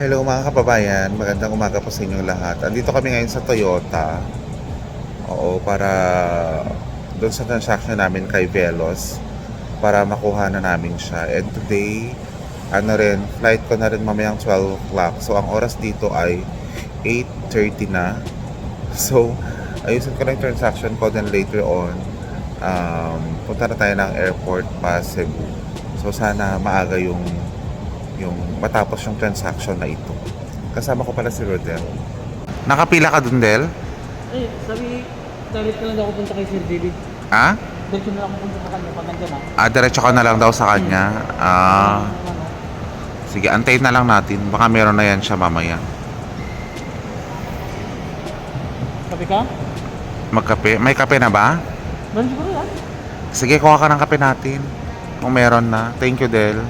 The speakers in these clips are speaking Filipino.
Hello mga kababayan, magandang umaga po sa inyong lahat. Andito kami ngayon sa Toyota. Oo, para doon sa transaction namin kay Velos para makuha na namin siya. And today, flight ko na rin mamayang 12 o'clock. So ang oras dito ay 8:30 na. So, ayusin ko lang yung transaction ko, then later on, punta na tayo ng airport pa Cebu. So sana maaga yung matapos yung transaction na ito. Kasama ko pala si Rodel. Nakapila ka dun, Del? Sabi, direct na lang daw ako punta kay Sir David. Ha? Diretso na lang ako punta sa kanya pag nandiyan na. Diretso ka na lang daw sa kanya. Sige, antayin na lang natin. Baka meron na yan siya mamaya. Sabi ka? Magkape? May kape na ba? Meron siguro yan. Sige, kuha ka ng kape natin. Kung meron na. Thank you, Del.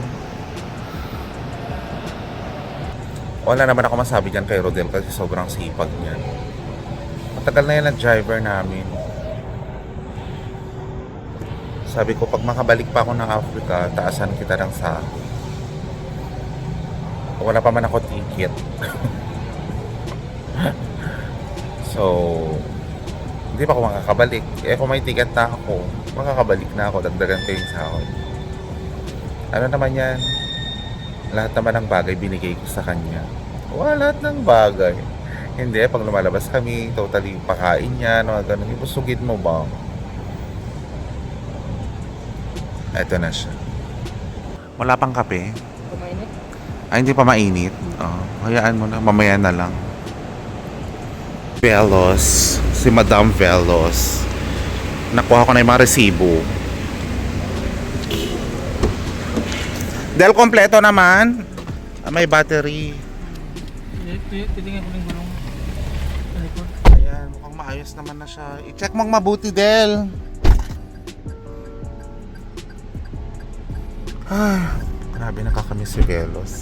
Wala naman ako masabi dyan kay Rodel kasi sobrang sipag niya. Matagal na yan ang driver namin. Sabi ko, pag makabalik pa ako ng Africa, taasan kita ng sa. Wala pa man ako ticket. So, hindi pa ako makakabalik. Kung may ticket na ako, makakabalik na ako. Dagdagan ko yung sahod. Ano naman yan? Lahat naman ng bagay binigay ko sa kanya. Lahat ng bagay. Hindi, pag lumalabas kami, totally pakain niya, mga ganun. Ibusugid mo ba? Eto na siya. Wala pang kape? Kumainit? Hindi pa mainit. Hayaan mo na, mamaya na lang. Velos. Si Madam Velos. Nakuha ko na yung mga resibo. Del, kompleto naman. May battery. Titingnan ko ng gulong sa likod. Ayan, mukhang maayos naman na siya. I-check mong mabuti, Del. Grabe, nakakamiss si Velos.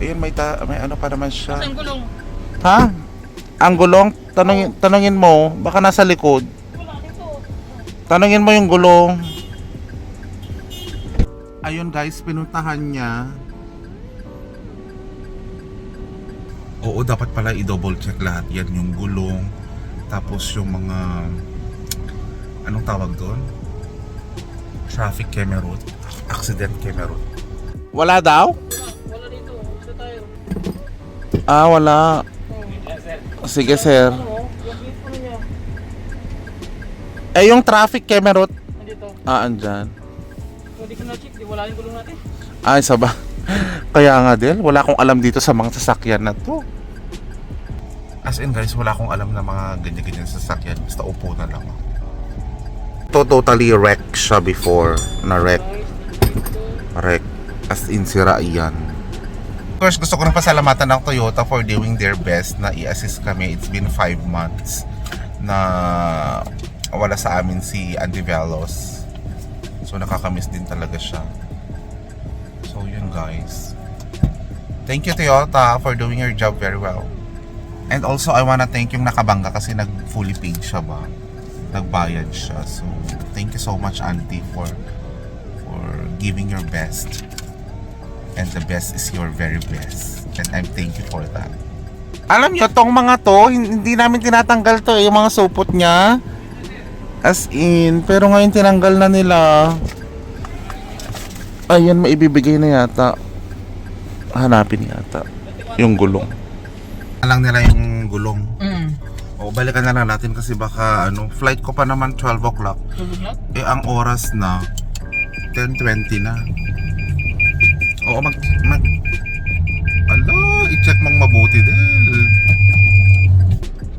Ayun, may ano pa naman siya. Saan gulong? Ha? Ang gulong? Tanungin mo. Baka nasa likod. Wala dito. Tanungin mo yung gulong. Ayun guys, pinuntahan niya. Oo, dapat pala i-double check lahat yan. Yung gulong. Tapos yung mga... Anong tawag doon? Traffic camera. Accident camera. Wala daw? Wala dito. Isa tayo. Wala. Sige, sir. Ano niya? Yung traffic camera. Nandito. Andyan. Hindi ko na-check. Wala yung gulong natin. Saba. Kaya nga, Del, wala akong alam dito sa mga sasakyan na to. As in guys, wala akong alam na mga ganyan-ganyan sasakyan. Basta upo na lang. Totally wreck siya before. Na-wreck. Wreck. As in, sira iyan. Of course, gusto ko rin pasalamatan ng Toyota for doing their best na i-assist kami. It's been 5 months na wala sa amin si Andy Velos. So, nakakamiss din talaga siya. So, yun guys. Thank you Toyota for doing your job very well. And also, I wanna thank yung nakabangga kasi nag-fully paid siya ba? Nagbayad siya. So, thank you so much Auntie for giving your best. And the best is your very best. And I'm thank you for that. Alam nyo, tong mga to, hindi namin tinatanggal to yung mga supot niya. As in, pero ngayon tinanggal na nila. Ayun, maibibigay na yata. Hanapin yata yung gulong. Alang nila yung gulong. O, balikan na lang natin kasi baka flight ko pa naman 12 o'clock. Ang oras na 10:20 na. Oo, i-check mong mabuti din.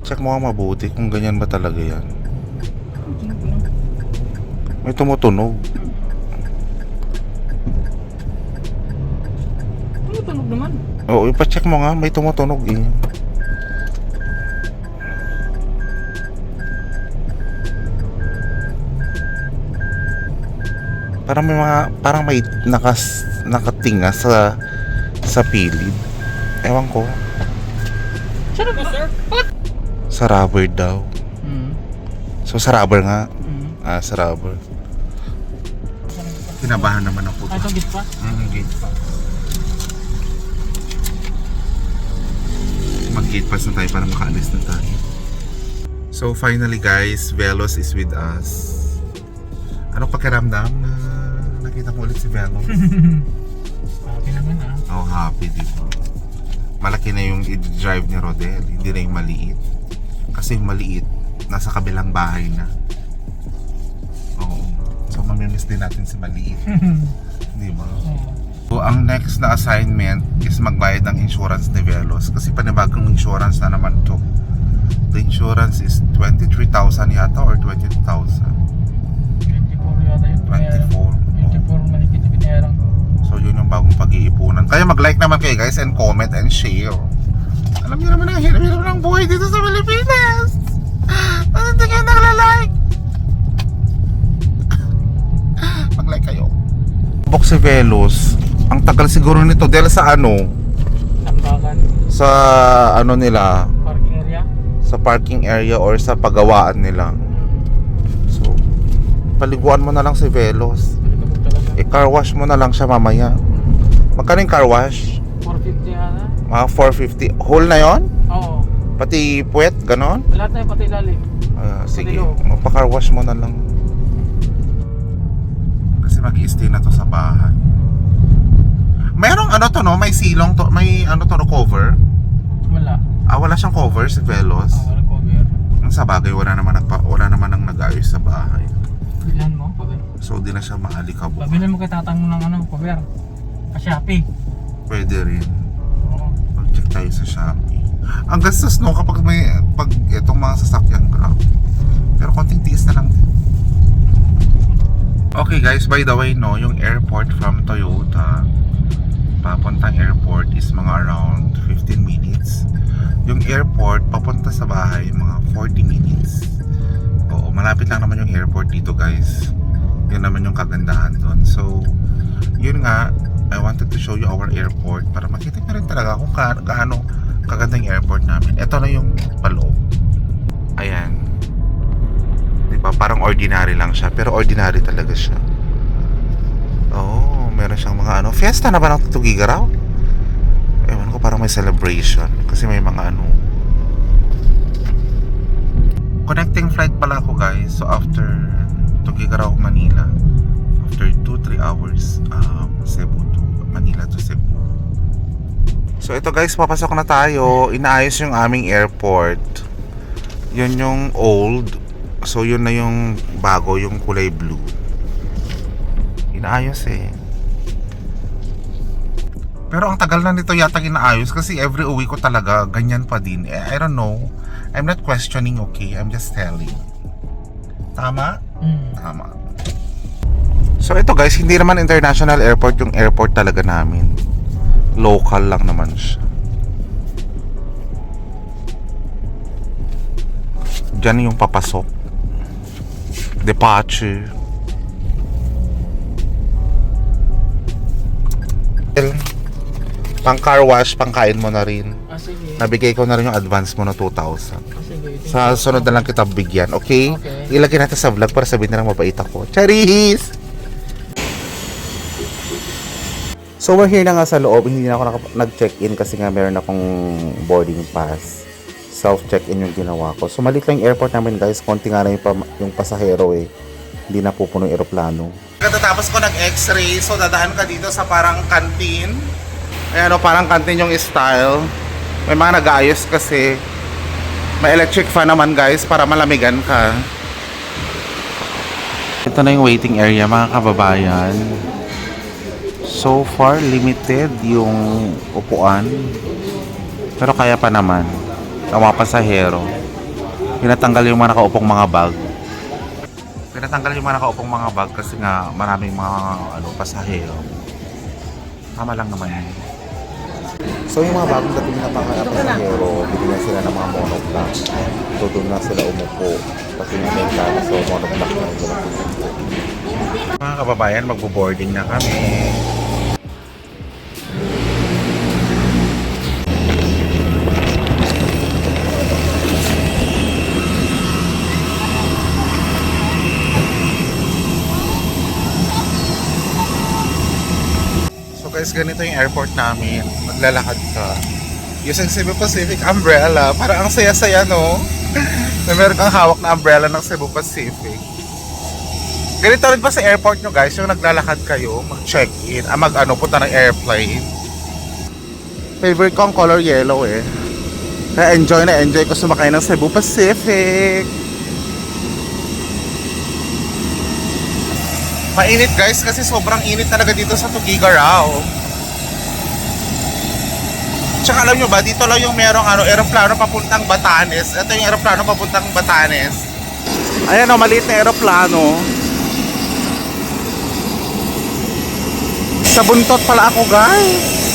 Check mo nga mabuti kung ganyan ba talaga yan. May tumutunog. Tunog naman. Oo, ipa-check mo nga, may tumutunog eh. Parang may nakatinga sa pilid. Ewan ko. Sarap ba, sir? Sa rubber daw. So sa rubber nga. Sa rubber. Kinabahan naman ako. Itong gate pa? Gate pa. gate pass na tayo para makaalis na tayo. So finally guys, Velos is with us. Ano pakiramdam na nakita mo ulit si Velos? Happy naman Oh, happy diba? Malaki na yung i-drive ni Rodel, hindi na yung maliit. Kasi yung maliit, nasa kabilang bahay na. Oo. So mamimiss din natin si maliit. Diba? So, ang next na assignment is magbayad ng insurance ni Velos kasi panibagong insurance na naman to. The insurance is 23,000 yata or 22,000. 24 yata yun. 24. 24 maligit yung binayaran ko. So yun yung bagong pag-iipunan. Kaya mag-like naman kayo guys and comment and share. Alam niyo naman ang hirap-hirap ng buhay dito sa Pilipinas. Bakit hindi kayo nagla-like? Mag-like kayo. Box si Velos. Ang tagal siguro nito dahil sa ano? Tambakan. Sa ano nila? Parking area. Sa parking area or sa pagawaan nila. So, paliguan mo na lang si Velos. Maligabog talaga. I-car wash mo na lang siya mamaya. Magkano yung car wash? 450 yata. Mga 450. Whole na yon? Oo. Pati puwet, ganon? Lahat na yung pati ilalim. Sige, loob. magpa-car wash mo na lang. Kasi mag-i-stay na to sa bahay. Merong ano to no? May silong to? May ano to no cover? Wala. Wala siyang cover si Velos. Walang cover. Ang sa bagay, wala naman ang nag-ayos sa bahay. Bilhan mo, cover. So, di na siya maalikabok. Pabilan mo kay tatang mo ng ano, cover. Pa-Shopee. Pwede rin. Oo. Mag-check tayo sa Shopee. Ang gastos no kapag pag itong mga sasakyan grab. Pero konting tiis na lang din. Okay guys, by the way no, yung airport from Toyota papuntang airport is mga around 15 minutes. Yung airport papunta sa bahay mga 40 minutes. Oo, malapit lang naman yung airport dito guys. Yun naman yung kagandahan doon. So, yun nga, I wanted to show you our airport para makita nyo rin talaga kung gaano kaganda yung airport namin. Ito na yung paloob. Ayan. Diba? Parang ordinary lang siya. Pero ordinary talaga siya. Oh, meron siyang mga ano. Fiesta na ba ng Tugigaraw? Ewan ko, parang may celebration. Kasi may mga ano. Connecting flight pala ako guys. So after Tugigaraw, Manila, after 2-3 hours, Cebu to Manila to Cebu. So ito guys, papasok na tayo. Inaayos yung aming airport. Yun yung old. So yun na yung bago, yung kulay blue. Inaayos eh. Pero ang tagal na nito yata inaayos kasi every uwi ko talaga ganyan pa din. I don't know. I'm not questioning, okay? I'm just telling. Tama? Tama. So ito guys, hindi naman international airport yung airport talaga namin. Local lang naman siya. Diyan yung papasok. Departure. Pang car wash, pang kain mo na rin. Sige. Nabigay ko na rin yung advance mo na 2,000. Sige. Sa sunod na lang kita bigyan, okay? Okay. Ilagay natin sa vlog para sabihin na lang mabait ako. Charis! So we're here na nga sa loob. Hindi na ako nag-check-in kasi nga meron akong boarding pass. Self-check-in yung ginawa ko. So maliit lang yung airport namin guys. Konti nga na yung pasahero eh. Hindi na pupuno yung aeroplano. Katapos ko nag-x-ray, so dadaan ka dito sa parang canteen. Ayan o, parang canteen yung style. May mga nag-aayos kasi. May electric fan naman guys para malamigan ka. Ito na yung waiting area mga kababayan. So far limited yung upuan. Pero kaya pa naman. Ang mga pasahero. Pinatanggal yung mga nakaupong mga bag. Pinatanggal yung mga nakaupong mga bag kasi nga maraming mga pasahero. Tama lang naman yun. So yung mga bagong dating na mga pasahero, bibigyan sila ng mga monoblock. So doon na sila umupo. Kasi nga may kami, so monoblock na sila. Mga kababayan, magbo-boarding na kami. So guys, ganito yung airport namin. Maglalakad ka. using Cebu Pacific umbrella. Parang ang saya-saya, no? Na meron kang hawak na umbrella ng Cebu Pacific. Ganito rin ba sa airport nyo guys, yung naglalakad kayo, mag-check-in, punta ng airplane. Favorite ko ang color yellow eh. Kaya enjoy ko sumakay ng Cebu Pacific. Mainit guys kasi sobrang init talaga dito sa Tuguegarao. Tsaka alam nyo ba, dito lang yung merong eroplano papuntang Batanes. Ito yung eroplano papuntang Batanes. Ayan o, maliit na eroplano. Sa buntot pala ako guys.